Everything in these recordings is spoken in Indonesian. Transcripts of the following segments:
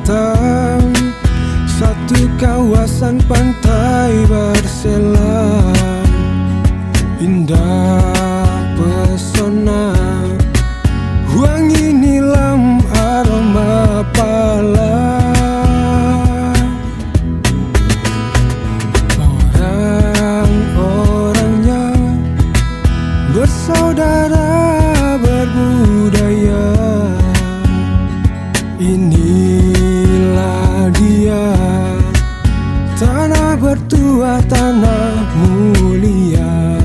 selatan, satu kawasan pantai berselang, indah pesona, wangi nilam aroma pala. Orang-orangnya bersaudara berbudaya. Inilah dia, tanah bertuah, tanah mulia.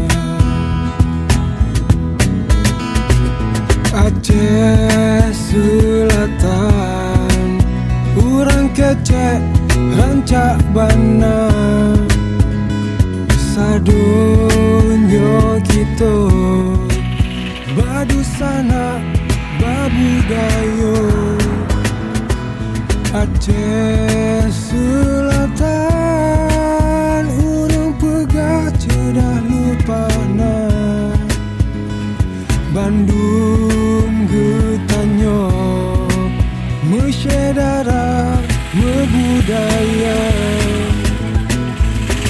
Aceh Selatan, urang kecek rancak bana, sadonyo kita badusana babudayo. Aceh Selatan, urang pegah cedah lupana. Bandung getanyo mesyedara mebudaya.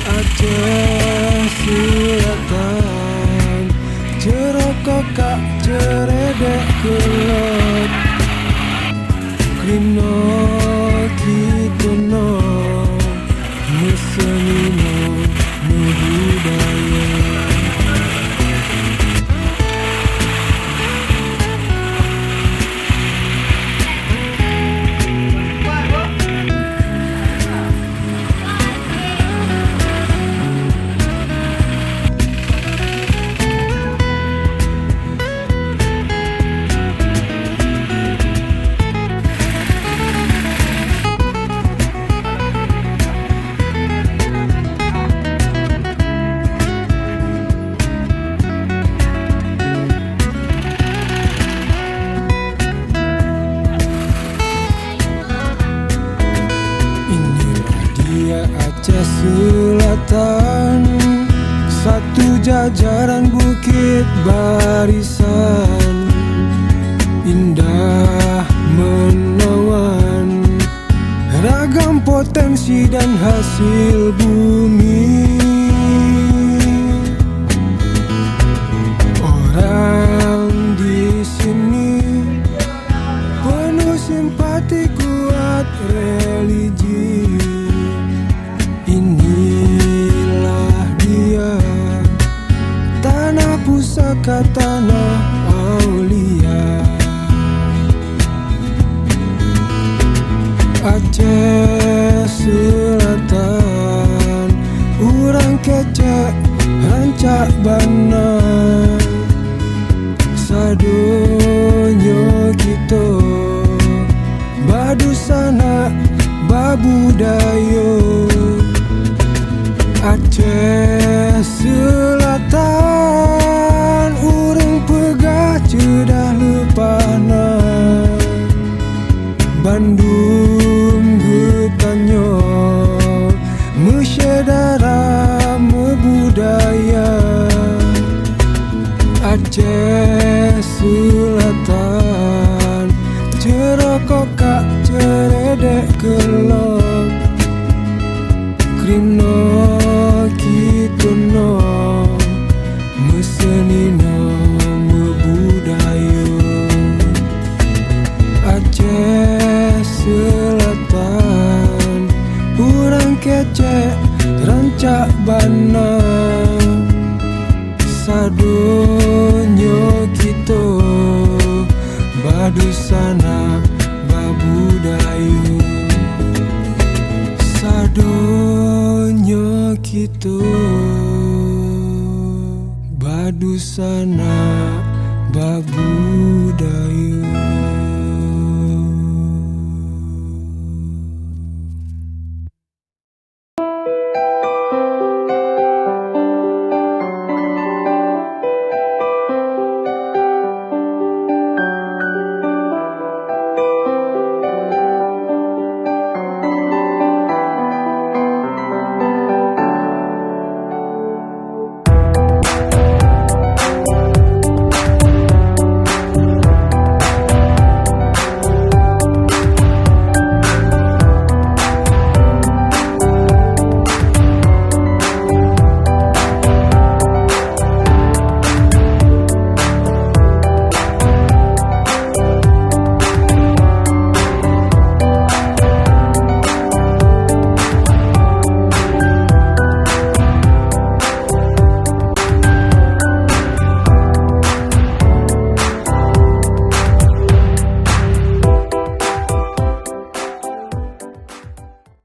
Aceh Selatan, cerokokak ceredek kelot, krino kitono mesenino mebudaya. Aceh Selatan, satu jajaran bukit barisan, indah menawan, ragam potensi dan hasil bumi. Orang di sini penuh simpati, kuat religi. Inilah dia, tanah pusaka, tanah aulia. Aceh Selatan, urang kecek rancak bana, sadonyo kita badusana babudayo. Aceh Selatan, urang pegah cedah lepana. Bandung getanyo mesyedara mebudaya. Aceh Selatan, cerokokak ceredek kelok, krino kitono mesenino mebudayo. Aceh Selatan, urang kecek rancak bana, sadonyo kita badusana babudayo. Sadonyo kita badusana babudayo.